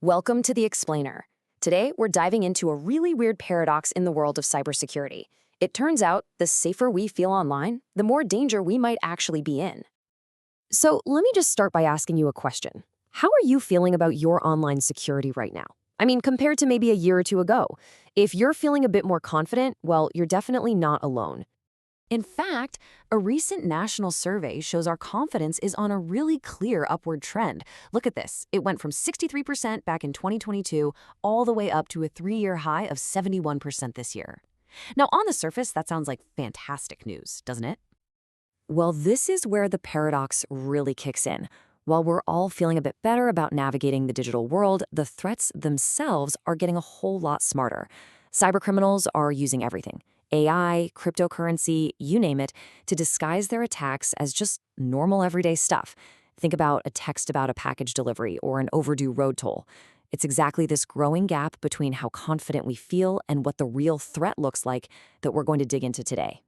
Welcome to The Explainer. Today, we're diving into a really weird paradox in the world of cybersecurity. It turns out the safer we feel online, the more danger we might actually be in. So, let me just start by asking you a question. How are you feeling about your online security right now? I mean, compared to maybe a year or two ago. If you're feeling a bit more confident, well, you're definitely not alone. In fact, a recent national survey shows our confidence is on a really clear upward trend. Look at this. It went from 63% back in 2022 all the way up to a 3-year high of 71% this year. Now, on the surface, that sounds like fantastic news, doesn't it? Well, this is where the paradox really kicks in. While we're all feeling a bit better about navigating the digital world, the threats themselves are getting a whole lot smarter. Cybercriminals are using everything, AI, cryptocurrency, you name it, to disguise their attacks as just normal everyday stuff. Think about a text about a package delivery or an overdue road toll. It's exactly this growing gap between how confident we feel and what the real threat looks like that we're going to dig into today.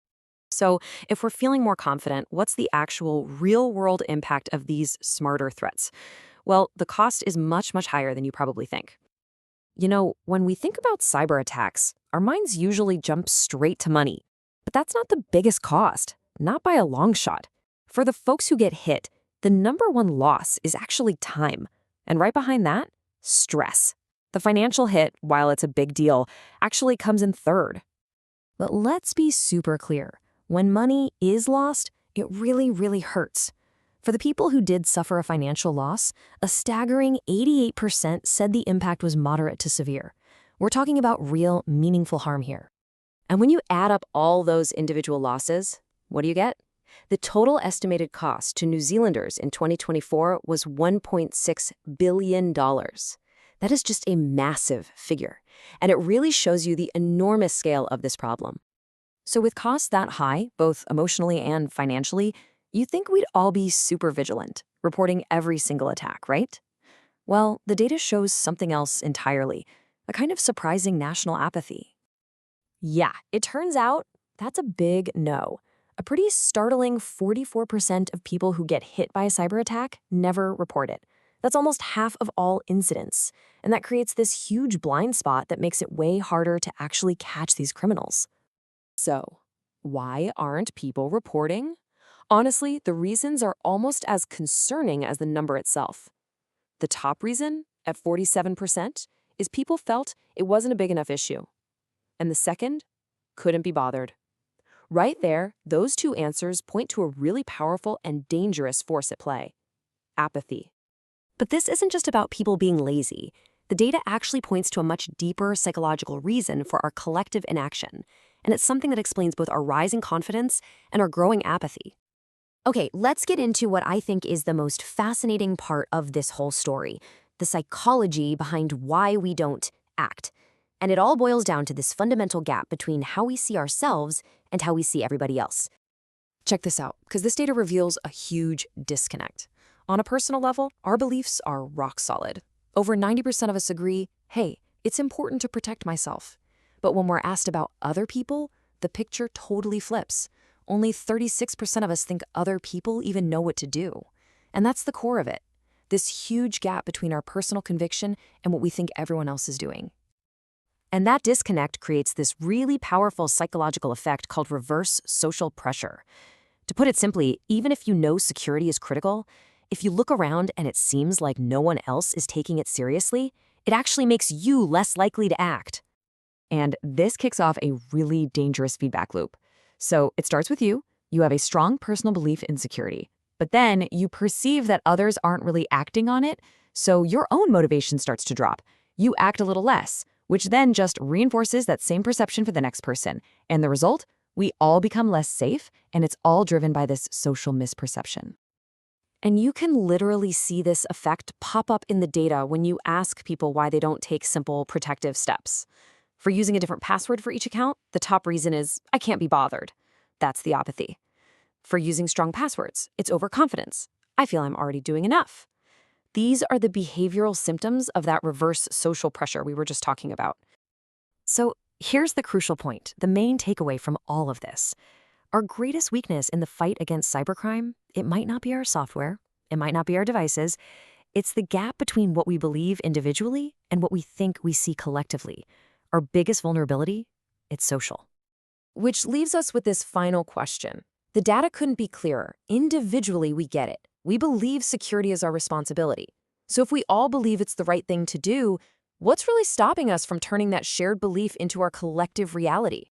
So, if we're feeling more confident, what's the actual real-world impact of these smarter threats? Well, the cost is much, much higher than you probably think. You know, when we think about cyber attacks, our minds usually jump straight to money. But that's not the biggest cost, not by a long shot. For the folks who get hit, the number one loss is actually time. And right behind that, stress. The financial hit, while it's a big deal, actually comes in third. But let's be super clear. When money is lost, it really, really hurts. For the people who did suffer a financial loss, a staggering 88% said the impact was moderate to severe. We're talking about real, meaningful harm here. And when you add up all those individual losses, what do you get? The total estimated cost to New Zealanders in 2024 was $1.6 billion. That is just a massive figure, and it really shows you the enormous scale of this problem. So with costs that high, both emotionally and financially, you think we'd all be super vigilant, reporting every single attack, right? Well, the data shows something else entirely, a kind of surprising national apathy. Yeah, it turns out that's a big no. A pretty startling 44% of people who get hit by a cyber attack never report it. That's almost half of all incidents, and that creates this huge blind spot that makes it way harder to actually catch these criminals. So, why aren't people reporting? Honestly, the reasons are almost as concerning as the number itself. The top reason, at 47%, is people felt it wasn't a big enough issue. And the second, couldn't be bothered. Right there, those two answers point to a really powerful and dangerous force at play: apathy. But this isn't just about people being lazy. The data actually points to a much deeper psychological reason for our collective inaction, and it's something that explains both our rising confidence and our growing apathy. Okay, let's get into what I think is the most fascinating part of this whole story, the psychology behind why we don't act. And it all boils down to this fundamental gap between how we see ourselves and how we see everybody else. Check this out, because this data reveals a huge disconnect. On a personal level, our beliefs are rock solid. Over 90% of us agree, hey, it's important to protect myself. But when we're asked about other people, the picture totally flips. Only 36% of us think other people even know what to do. And that's the core of it, this huge gap between our personal conviction and what we think everyone else is doing. And that disconnect creates this really powerful psychological effect called reverse social pressure. To put it simply, even if you know security is critical, if you look around and it seems like no one else is taking it seriously, it actually makes you less likely to act. And this kicks off a really dangerous feedback loop. So it starts with you. You have a strong personal belief in security, but then you perceive that others aren't really acting on it, so your own motivation starts to drop. You act a little less, which then just reinforces that same perception for the next person. And the result? We all become less safe, and it's all driven by this social misperception. And you can literally see this effect pop up in the data when you ask people why they don't take simple protective steps. For using a different password for each account, the top reason is, I can't be bothered. That's the apathy. For using strong passwords, it's overconfidence. I feel I'm already doing enough. These are the behavioral symptoms of that reverse social pressure we were just talking about. So here's the crucial point, the main takeaway from all of this. Our greatest weakness in the fight against cybercrime, it might not be our software, it might not be our devices, It's the gap between what we believe individually and what we think we see collectively. Our biggest vulnerability? It's social. Which leaves us with this final question. The data couldn't be clearer. Individually, we get it. We believe security is our responsibility. So if we all believe it's the right thing to do, what's really stopping us from turning that shared belief into our collective reality?